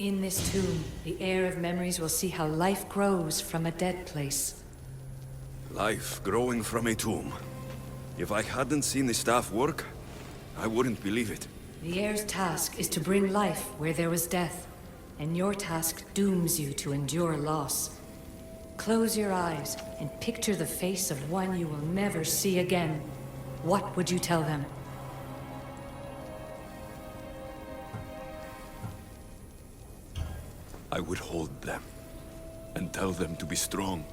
In this tomb, the heir of memories will see how life grows from a dead place. Life growing from a tomb. If I hadn't seen the staff work, I wouldn't believe it. The heir's task is to bring life where there was death, and your task dooms you to endure loss. Close your eyes and picture the face of one you will never see again. What would you tell them? I would hold them and tell them to be strong,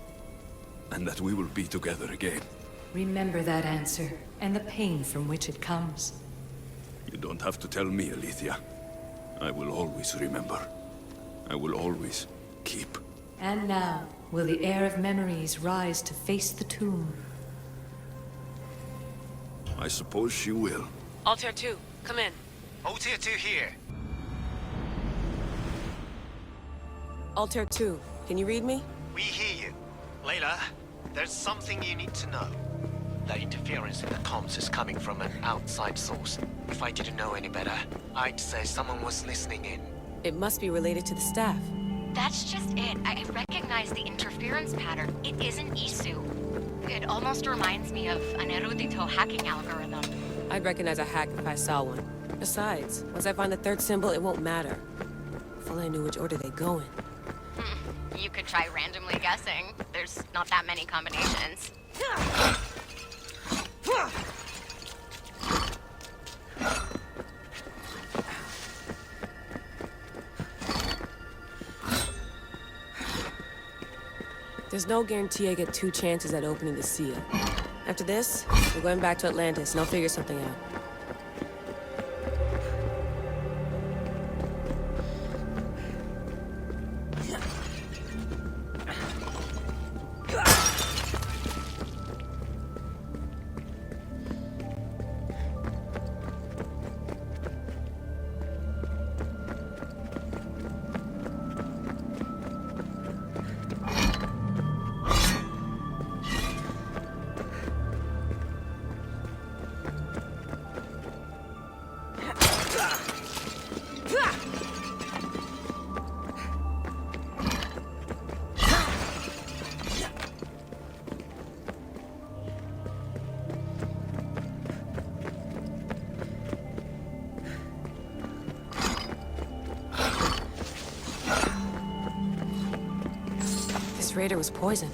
and that we will be together again. Remember that answer, and the pain from which it comes. You don't have to tell me, Elizjum. I will always remember. I will always keep. And now, will the heir of memories rise to face the tomb? I suppose she will. Altair 2, come in. Altair 2 here. Altair 2, can you read me? We hear you. Layla, there's something you need to know. The interference in the comms is coming from an outside source. If I didn't know any better, I'd say someone was listening in. It must be related to the staff. That's just it. I recognize the interference pattern. It isn't Isu. It almost reminds me of an erudito hacking algorithm. I'd recognize a hack if I saw one. Besides, once I find the third symbol, it won't matter. If only I knew which order they go in. You could try randomly guessing. There's not that many combinations. There's no guarantee I get 2 chances at opening the seal. After this, we're going back to Atlantis, and I'll figure something out. This raider was poisoned.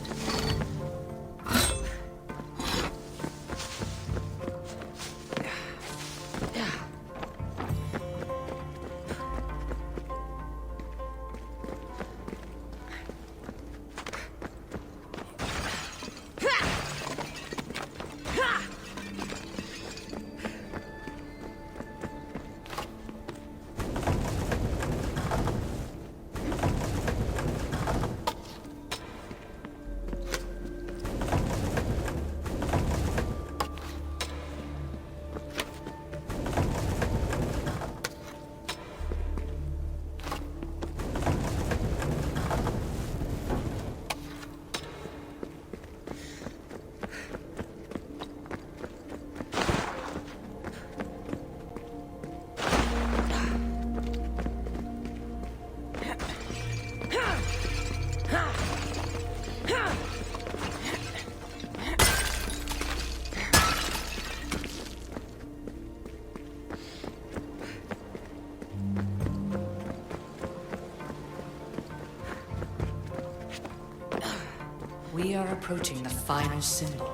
We are approaching the final symbol.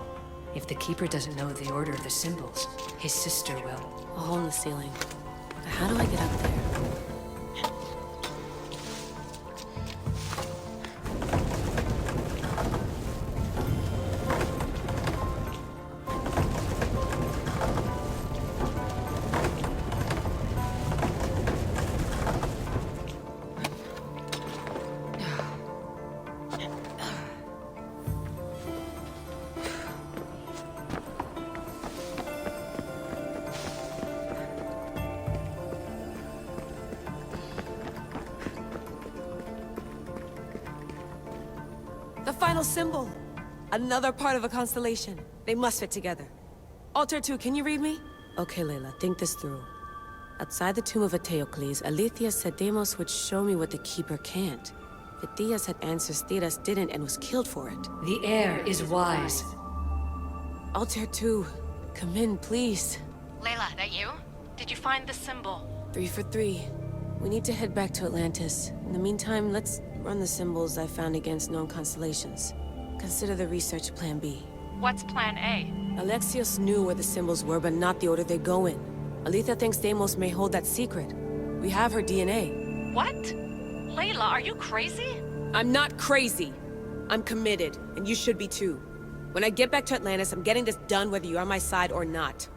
If the Keeper doesn't know the order of the symbols, his sister will. A hole in the ceiling. But how do I get up there? The final symbol! Another part of a constellation. They must fit together. Altair 2, can you read me? Okay, Layla, think this through. Outside the tomb of Eteocles, Alethea said Deimos would show me what the Keeper can't. Phidias had answers Theras didn't and was killed for it. The air is wise. Altair 2, come in, please. Layla, that you? Did you find the symbol? 3 for 3. We need to head back to Atlantis. In the meantime, let's run the symbols I found against known constellations. Consider the research plan B. What's plan A? Alexios knew where the symbols were, but not the order they go in. Alethea thinks Deimos may hold that secret. We have her DNA. What? Layla, are you crazy? I'm not crazy. I'm committed, and you should be too. When I get back to Atlantis, I'm getting this done whether you're on my side or not.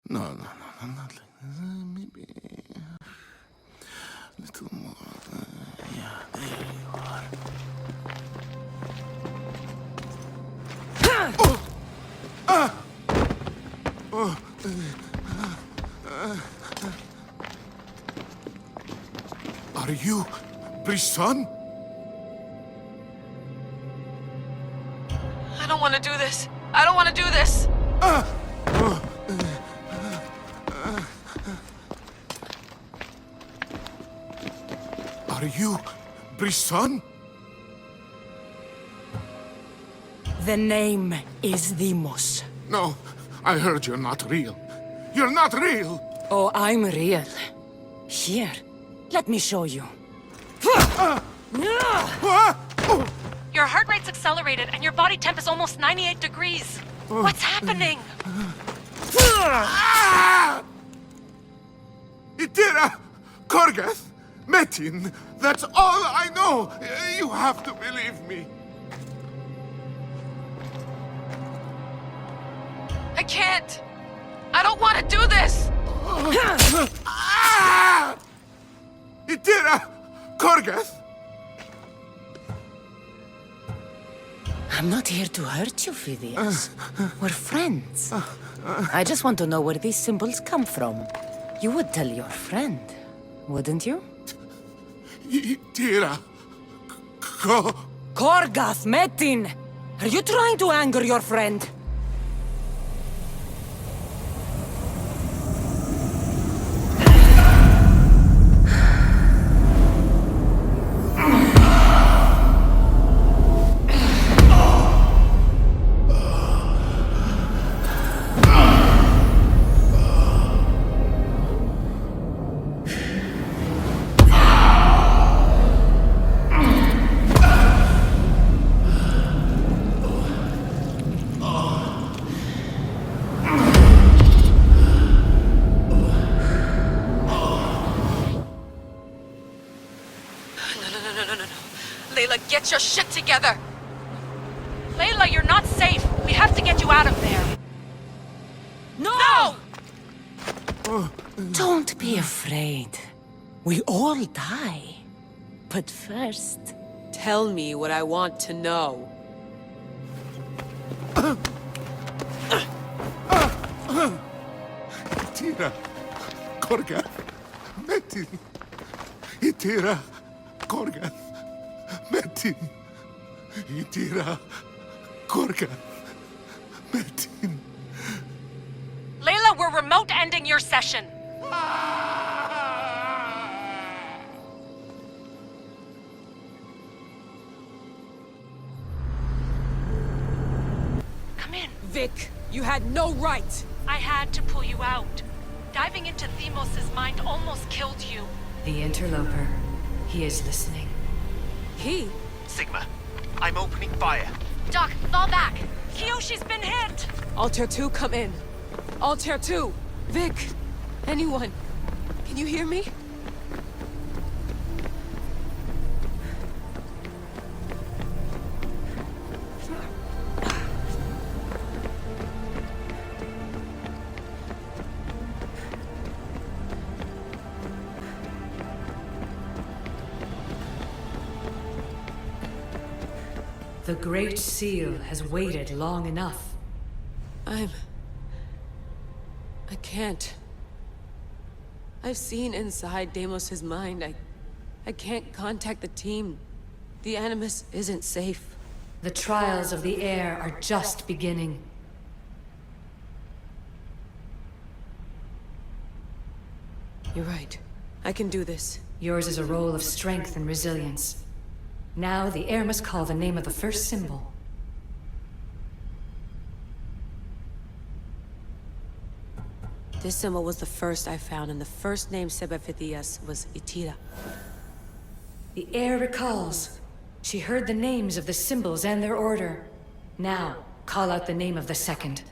No, not like this. Maybe a little more. Yeah, there you are. Are you Brisson? I don't want to do this. I don't want to do this. Are you Brisson? The name is Deimos. No, I heard you're not real. You're not real! Oh, I'm real. Here, let me show you. Your heart rate's accelerated and your body temp is almost 98 degrees. What's happening? Itira! Korgath! Metin! That's all I know! You have to believe me. I can't. I don't want to do this. Itira! Korgath! I'm not here to hurt you, Phidias. We're friends. I just want to know where these symbols come from. You would tell your friend, wouldn't you? Itira! Korgath, Metin! Are you trying to anger your friend? Get your shit together! Layla, you're not safe. We have to get you out of there. No! Don't be afraid. We all die. But first... Tell me what I want to know. Itira! Korgath! Metin! Itira! Korgath! Metin! Itira! Korgath! Metin! Layla, we're remote ending your session. Come in. Vic, you had no right! I had to pull you out. Diving into Deimos' mind almost killed you. The interloper. He is listening. He? Sigma, I'm opening fire. Doc, fall back. Kiyoshi's been hit. Altair 2, come in. Altair 2! Vic! Anyone? Can you hear me? The Great Seal has waited long enough. I can't. I've seen inside Deimos' mind. I can't contact the team. The Animus isn't safe. The trials of the air are just beginning. You're right. I can do this. Yours is a role of strength and resilience. Now, the air must call the name of the first symbol. This symbol was the first I found, and the first name Sebefithias was Itira. The air recalls. She heard the names of the symbols and their order. Now, call out the name of the second.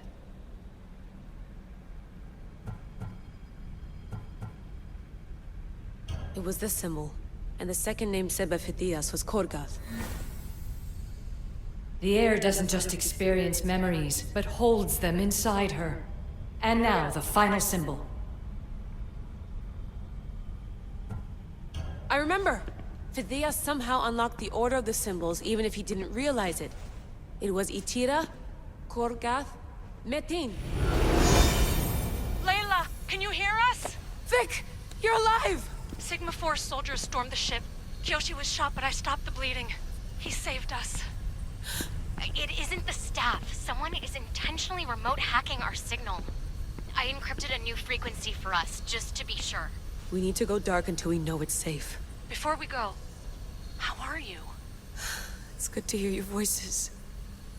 It was this symbol, and the second name Sebefithias was Korgath. The air doesn't just experience memories, but holds them inside her. And now, the final symbol. I remember! Phidias somehow unlocked the order of the symbols, even if he didn't realize it. It was Itira, Korgath, Metin. Layla, can you hear us? Vic! You're alive! Sigma 4 soldiers stormed the ship. Kyoshi was shot, but I stopped the bleeding. He saved us. It isn't the staff. Someone is intentionally remote hacking our signal. I encrypted a new frequency for us, just to be sure. We need to go dark until we know it's safe. Before we go, how are you? It's good to hear your voices.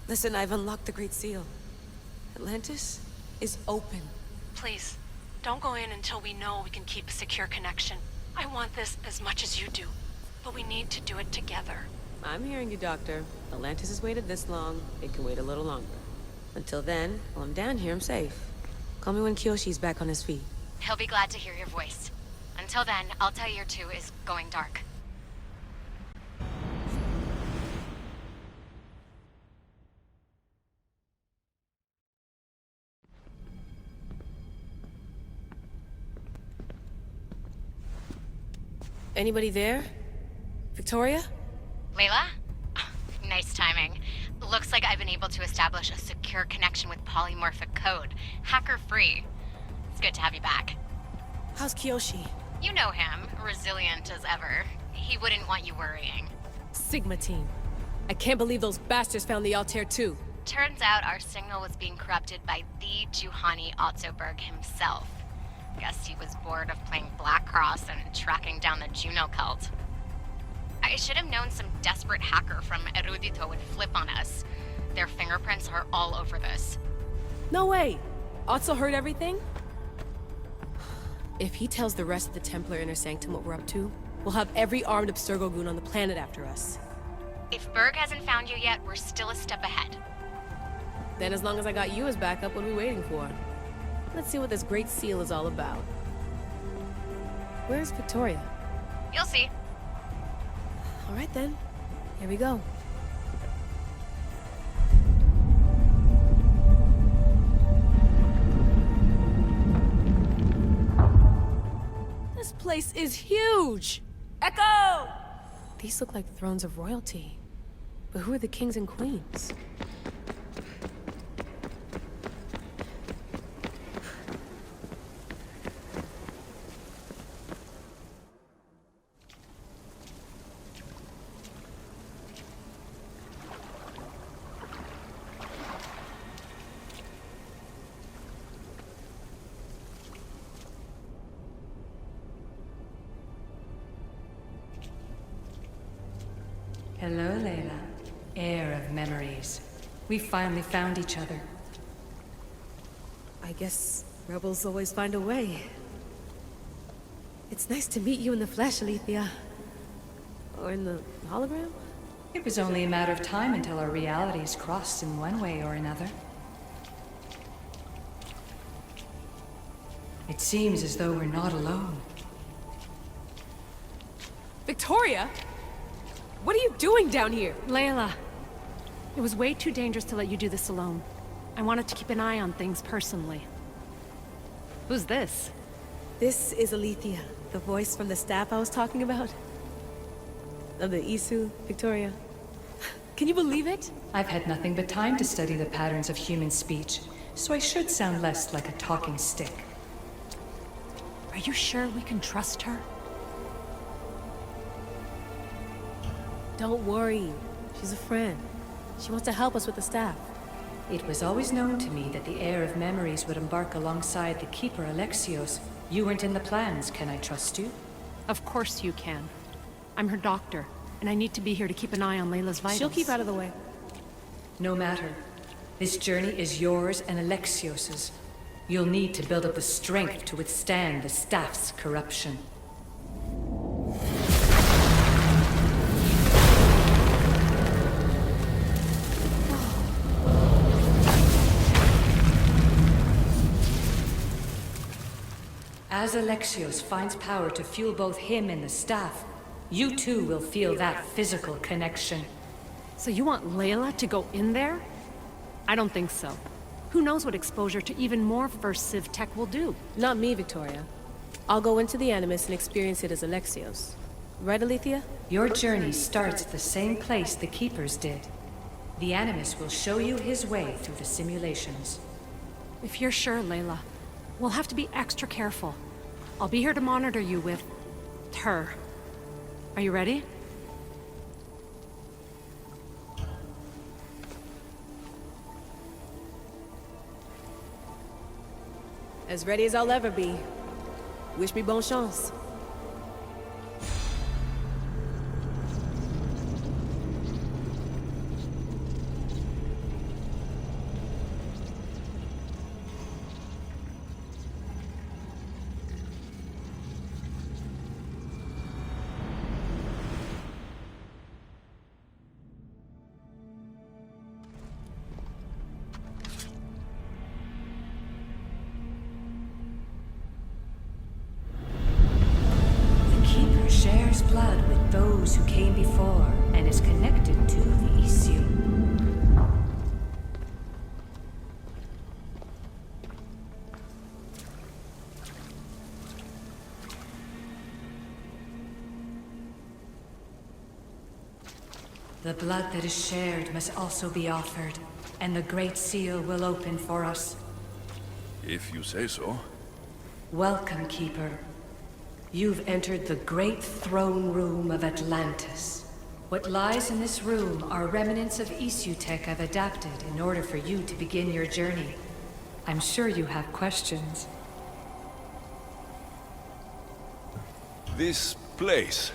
Listen, I've unlocked the Great Seal. Atlantis is open. Please, don't go in until we know we can keep a secure connection. I want this as much as you do, but we need to do it together. I'm hearing you, Doctor. Atlantis has waited this long. It can wait a little longer. Until then, while I'm down here, I'm safe. Call me when Kyoshi's back on his feet. He'll be glad to hear your voice. Until then, Altair 2 is going dark. Anybody there? Victoria? Layla? Nice timing. Looks like I've been able to establish a secure connection with polymorphic code. Hacker-free. It's good to have you back. How's Kyoshi? You know him, resilient as ever. He wouldn't want you worrying. Sigma team. I can't believe those bastards found the Altair 2. Turns out our signal was being corrupted by the Juhani Otzoberg himself. Guess he was bored of playing Black Cross and tracking down the Juno cult. I should have known some desperate hacker from Erudito would flip on us. Their fingerprints are all over this. No way! Otso heard everything? If he tells the rest of the Templar Inner Sanctum what we're up to, we'll have every armed Abstergo goon on the planet after us. If Berg hasn't found you yet, we're still a step ahead. Then as long as I got you as backup, what are we waiting for? Let's see what this Great Seal is all about. Where's Victoria? You'll see. All right then. Here we go. This place is huge! Echo! These look like thrones of royalty. But who are the kings and queens? Hello, Layla. Heir of memories. We finally found each other. I guess rebels always find a way. It's nice to meet you in the flesh, Alethea. Or in the hologram? It was only a matter of time until our realities crossed in one way or another. It seems as though we're not alone. Victoria? What are you doing down here? Layla, it was way too dangerous to let you do this alone. I wanted to keep an eye on things personally. Who's this? This is Alethea, the voice from the staff I was talking about. Of the Isu, Victoria. Can you believe it? I've had nothing but time to study the patterns of human speech, so I should sound less like a talking stick. Are you sure we can trust her? Don't worry. She's a friend. She wants to help us with the staff. It was always known to me that the heir of memories would embark alongside the Keeper Alexios. You weren't in the plans, can I trust you? Of course you can. I'm her doctor, and I need to be here to keep an eye on Layla's vitals. She'll keep out of the way. No matter. This journey is yours and Alexios's. You'll need to build up the strength to withstand the staff's corruption. As Alexios finds power to fuel both him and the staff, you too will feel that physical connection. So you want Layla to go in there? I don't think so. Who knows what exposure to even more First Civ tech will do? Not me, Victoria. I'll go into the Animus and experience it as Alexios. Right, Alethea? Your journey starts at the same place the Keepers did. The Animus will show you his way through the simulations. If you're sure, Layla, we'll have to be extra careful. I'll be here to monitor you with her. Are you ready? As ready as I'll ever be. Wish me bonne chance. Shares blood with those who came before and is connected to the Elizjum. The blood that is shared must also be offered, and the Great Seal will open for us. If you say so. Welcome, Keeper. You've entered the great throne room of Atlantis. What lies in this room are remnants of Elizjum tech I've adapted in order for you to begin your journey. I'm sure you have questions. This place.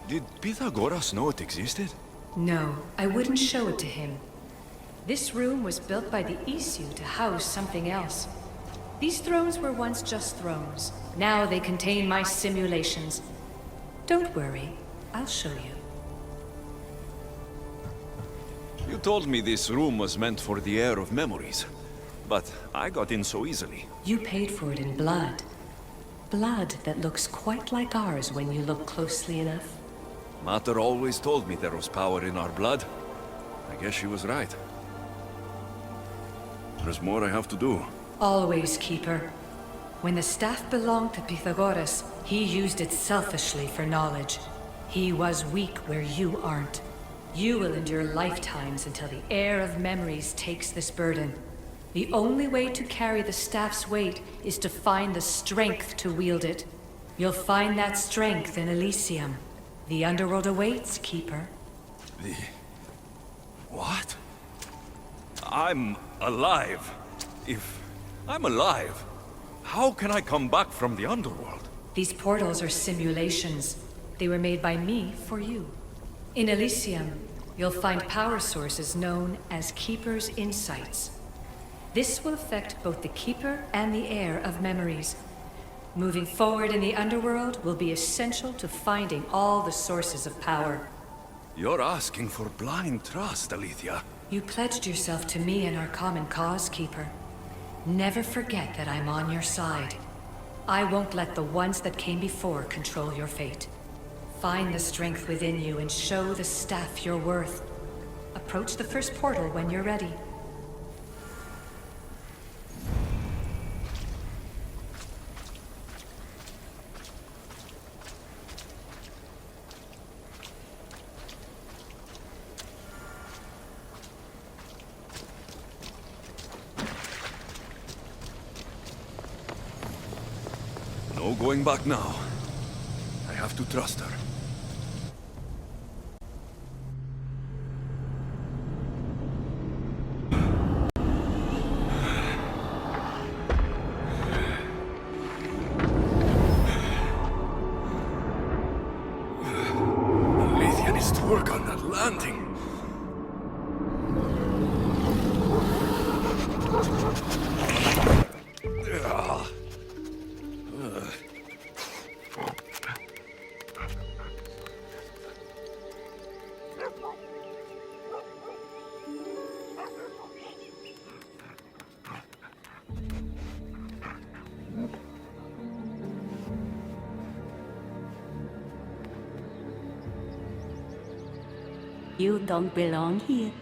Did Pythagoras know it existed? No, I wouldn't show it to him. This room was built by the Elizjum to house something else. These thrones were once just thrones. Now they contain my simulations. Don't worry, I'll show you. You told me this room was meant for the heir of memories, but I got in so easily. You paid for it in blood. Blood that looks quite like ours when you look closely enough. Mater always told me there was power in our blood. I guess she was right. There's more I have to do. Always, Keeper. When the staff belonged to Pythagoras, he used it selfishly for knowledge. He was weak where you aren't. You will endure lifetimes until the heir of memories takes this burden. The only way to carry the staff's weight is to find the strength to wield it. You'll find that strength in Elizjum. The underworld awaits, Keeper. What? I'm alive. If I'm alive, how can I come back from the underworld? These portals are simulations. They were made by me for you. In Elizjum, you'll find power sources known as Keeper's Insights. This will affect both the Keeper and the heir of memories. Moving forward in the underworld will be essential to finding all the sources of power. You're asking for blind trust, Alethea. You pledged yourself to me and our common cause, Keeper. Never forget that I'm on your side. I won't let the ones that came before control your fate. Find the strength within you and show the staff your worth. Approach the first portal when you're ready. going back now. I have to trust her. Elizjum needs to work on that landing. You don't belong here.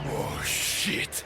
Oh, shit.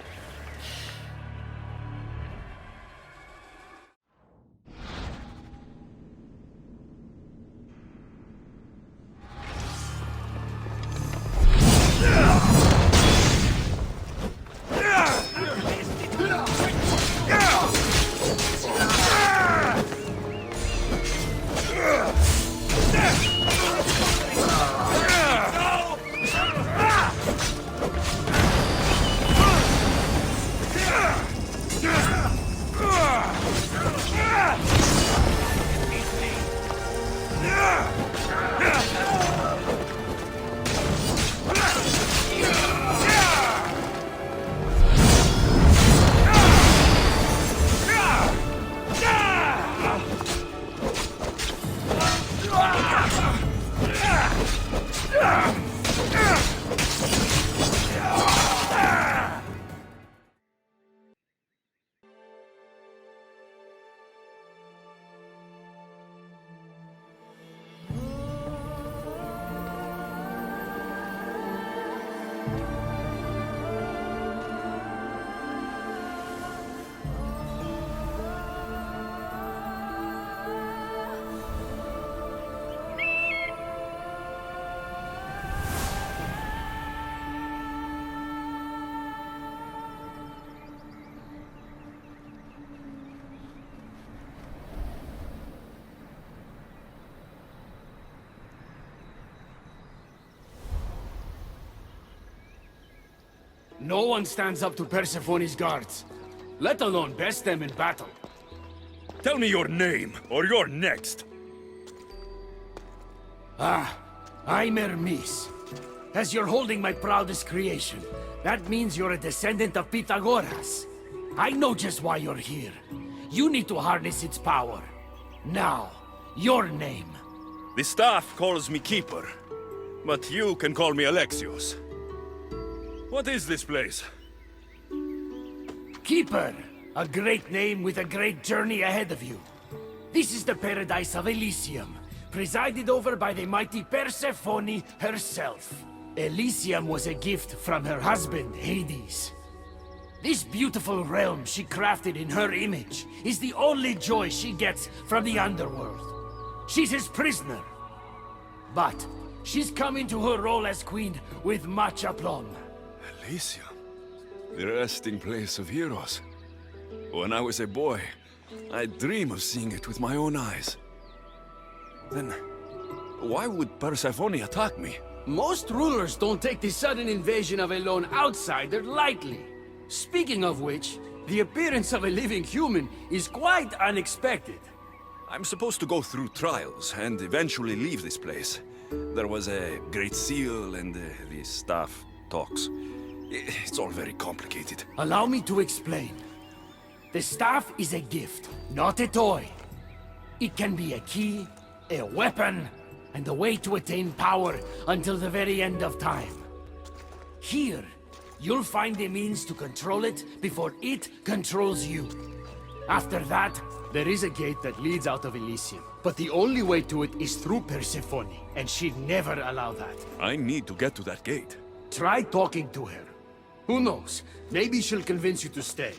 No one stands up to Persephone's guards, let alone best them in battle. Tell me your name, or you're next. I'm Hermes. As you're holding my proudest creation, that means you're a descendant of Pythagoras. I know just why you're here. You need to harness its power. Now, your name. The staff calls me Keeper, but you can call me Alexios. What is this place? Keeper, a great name with a great journey ahead of you. This is the paradise of Elizjum, presided over by the mighty Persephone herself. Elizjum was a gift from her husband, Hades. This beautiful realm she crafted in her image is the only joy she gets from the underworld. She's his prisoner. But she's come into her role as queen with much aplomb. Elizjum, the resting place of heroes. When I was a boy, I'd dream of seeing it with my own eyes. Then, why would Persephone attack me? Most rulers don't take the sudden invasion of a lone outsider lightly. Speaking of which, the appearance of a living human is quite unexpected. I'm supposed to go through trials and eventually leave this place. There was a great seal and the staff talks. It's all very complicated. Allow me to explain. The staff is a gift, not a toy. It can be a key, a weapon, and a way to attain power until the very end of time. Here, you'll find the means to control it before it controls you. After that, there is a gate that leads out of Elizjum, but the only way to it is through Persephone, and she'd never allow that. I need to get to that gate. Try talking to her. Who knows? Maybe she'll convince you to stay.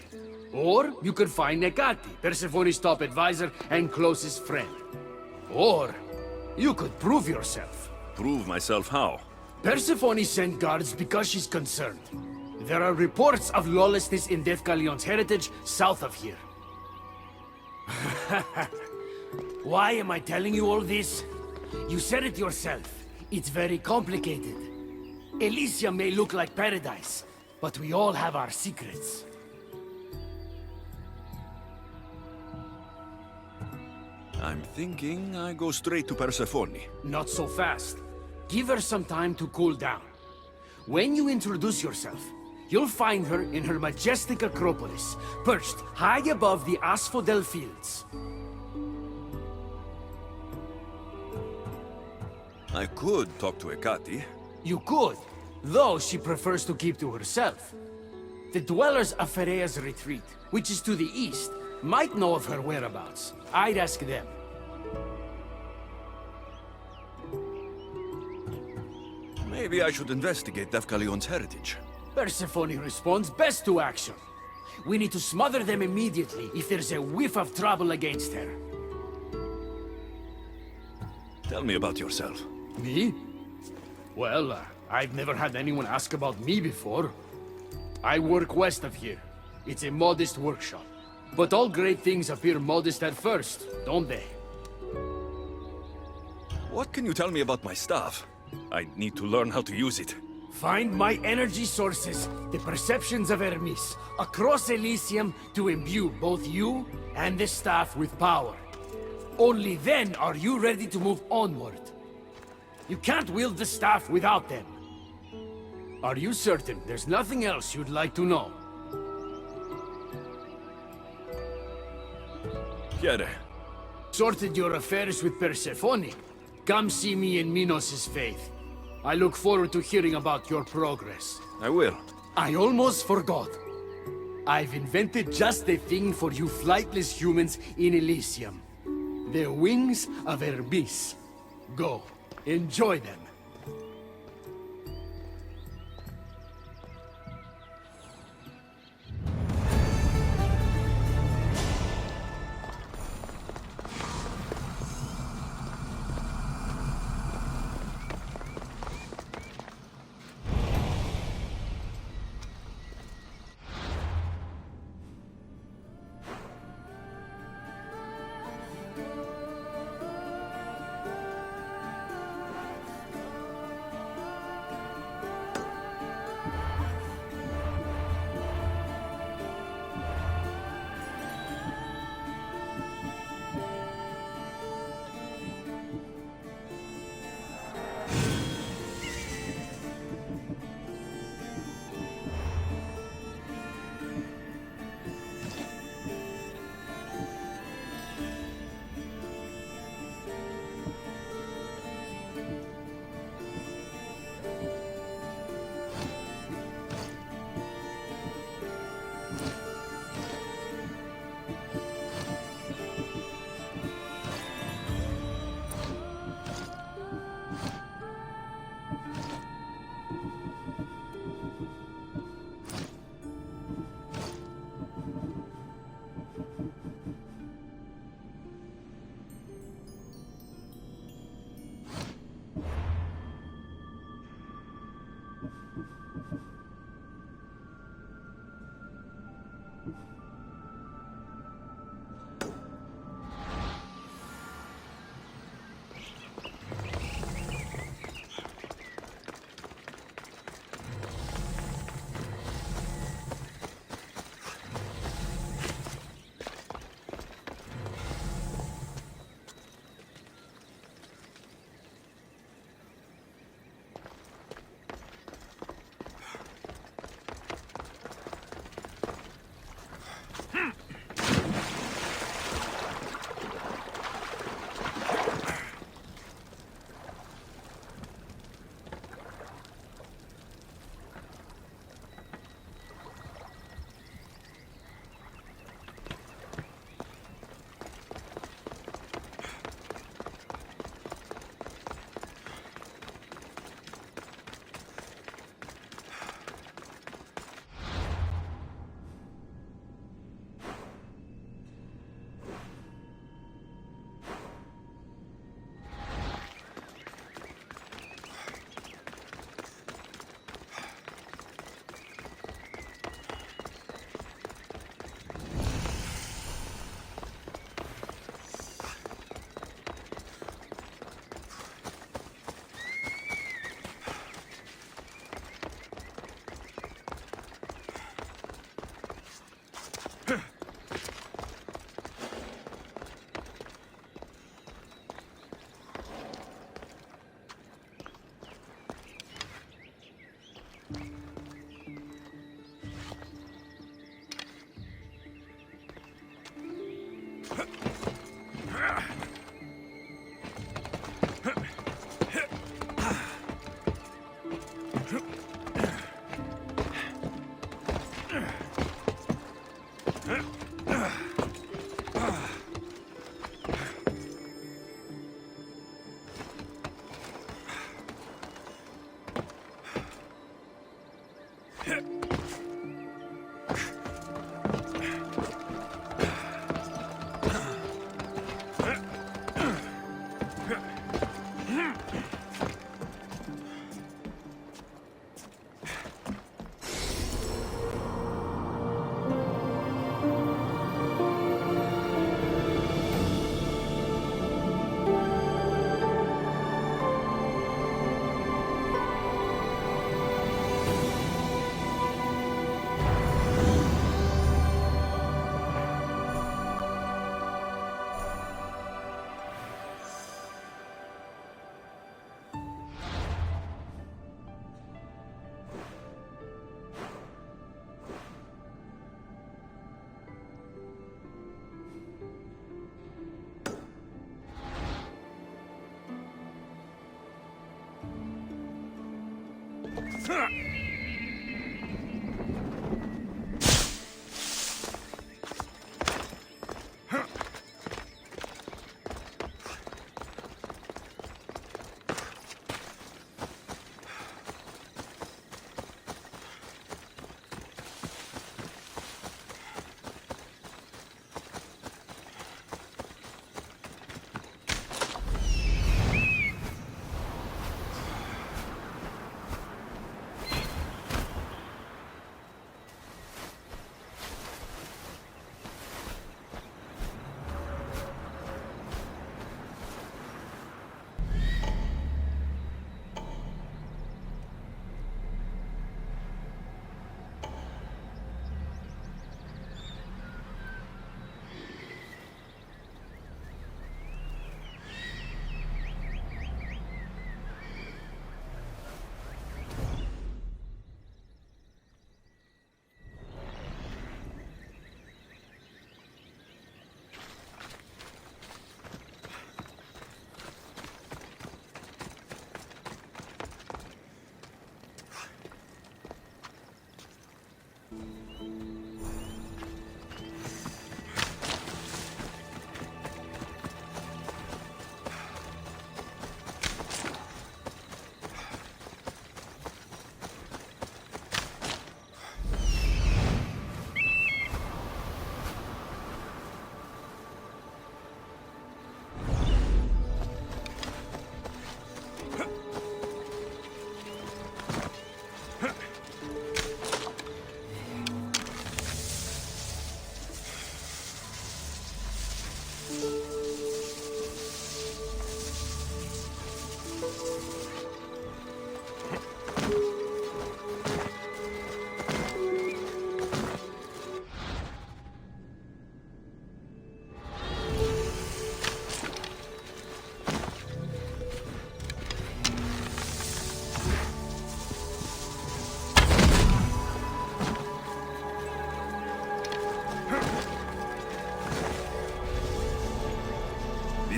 Or you could find Nekati, Persephone's top advisor and closest friend. Or you could prove yourself. Prove myself how? Persephone sent guards because she's concerned. There are reports of lawlessness in Deathgalion's heritage south of here. Why am I telling you all this? You said it yourself. It's very complicated. Elizjum may look like paradise, but we all have our secrets. I'm thinking I go straight to Persephone. Not so fast. Give her some time to cool down. When you introduce yourself, you'll find her in her majestic acropolis, perched high above the asphodel fields. I could talk to Ekati. You could, though she prefers to keep to herself. The dwellers of Pherea's retreat, which is to the east, might know of her whereabouts. I'd ask them. Maybe I should investigate Deathgalion's heritage. Persephone responds best to action. We need to smother them immediately if there's a whiff of trouble against her. Tell me about yourself. Me? Well, I've never had anyone ask about me before. I work west of here. It's a modest workshop. But all great things appear modest at first, don't they? What can you tell me about my staff? I need to learn how to use it. Find my energy sources, the perceptions of Hermes, across Elizjum to imbue both you and the staff with power. Only then are you ready to move onward. You can't wield the staff without them. Are you certain there's nothing else you'd like to know? Chiede. Sorted your affairs with Persephone? Come see me in Minos' faith. I look forward to hearing about your progress. I will. I almost forgot. I've invented just the thing for you flightless humans in Elizjum. The wings of Hermes. Go, enjoy them.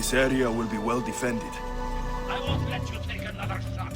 This area will be well defended. I won't let you take another shot.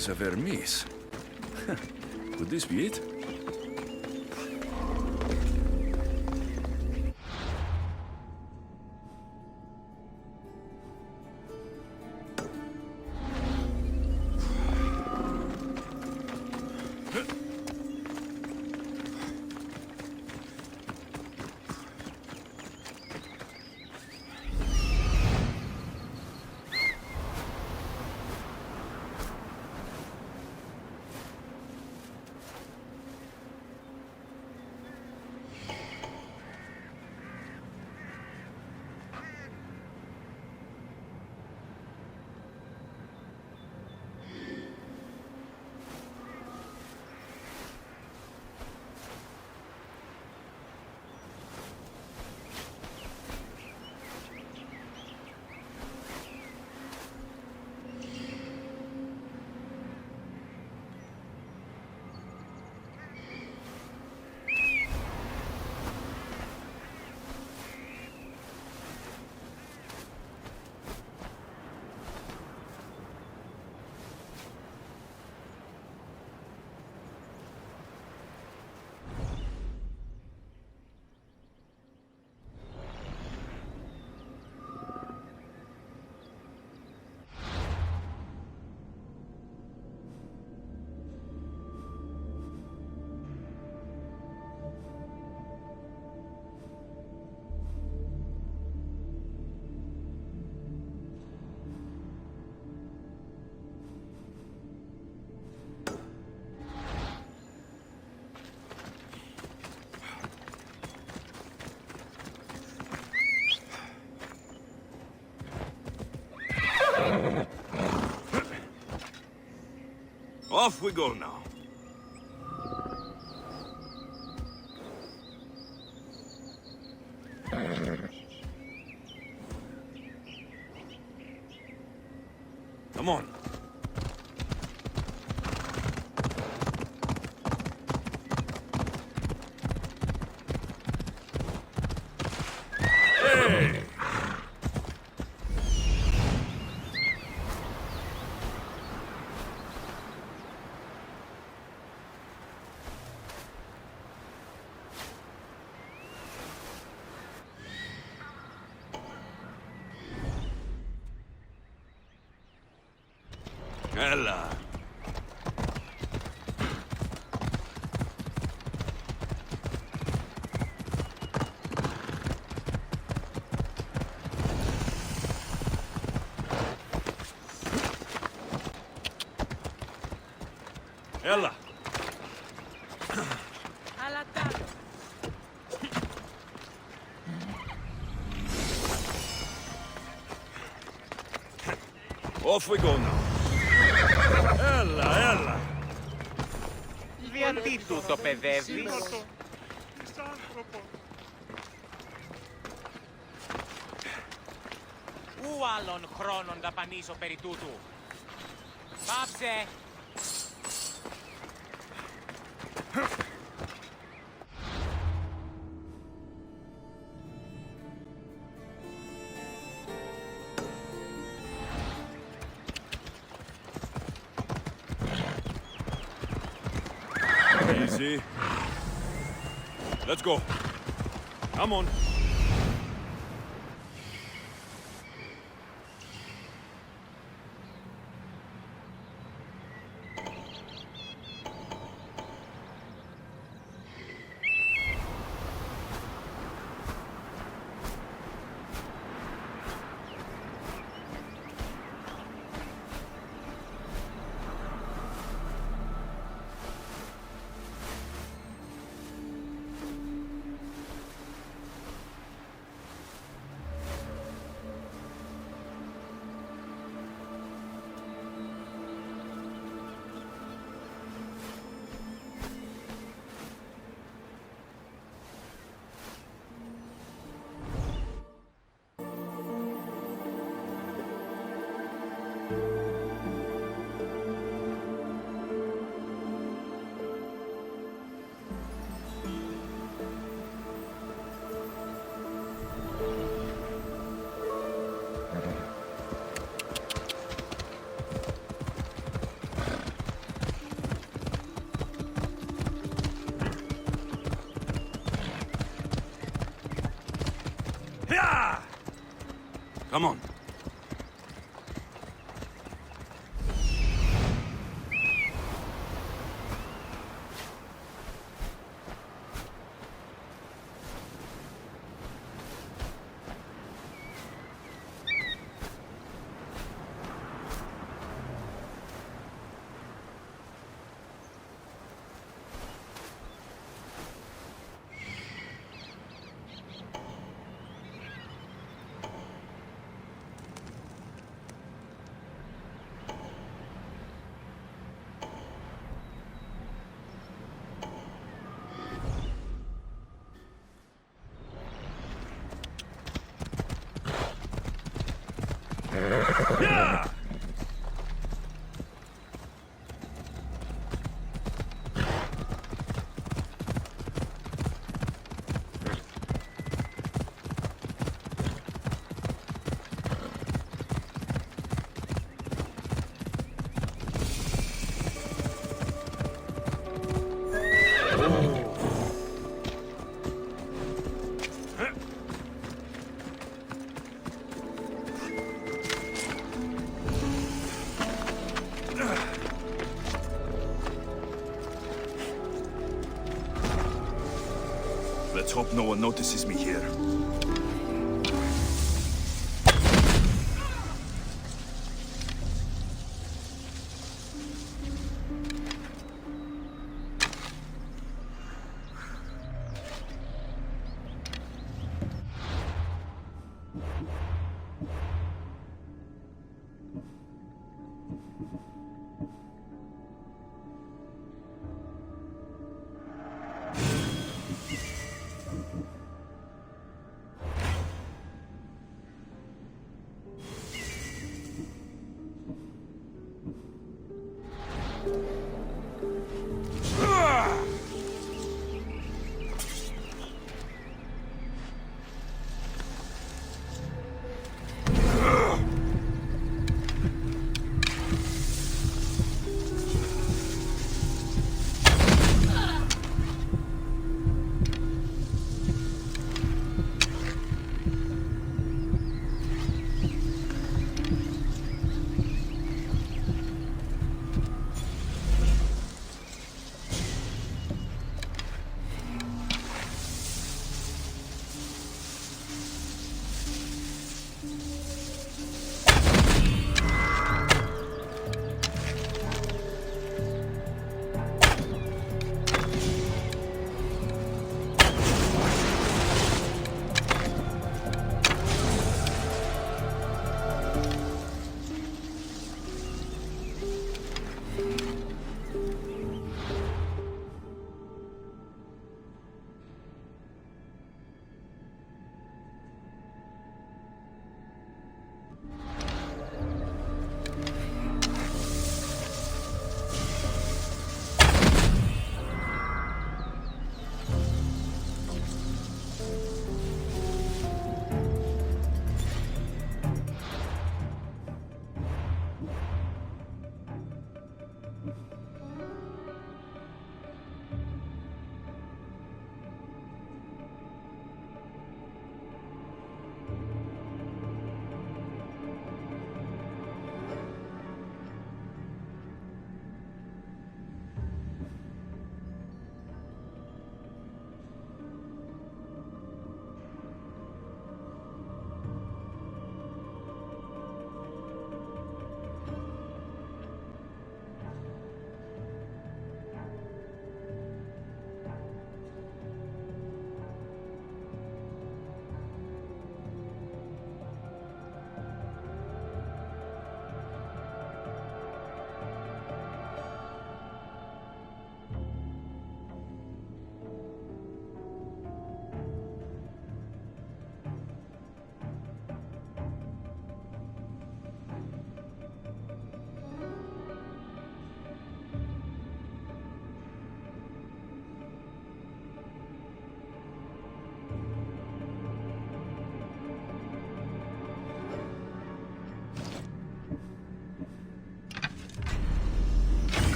wings of Hermes. Could this be it? Off we go now. Come on. Hey! Έλα. Έλα. Off we go now. Έλα, έλα. Γιατί τούτο παιδεύεις? Ου άλλων χρόνων δαπανίσω περί τούτου. Πάψε! Easy. Let's go. Come on. Come on. Yeah! Let's hope no one notices me here.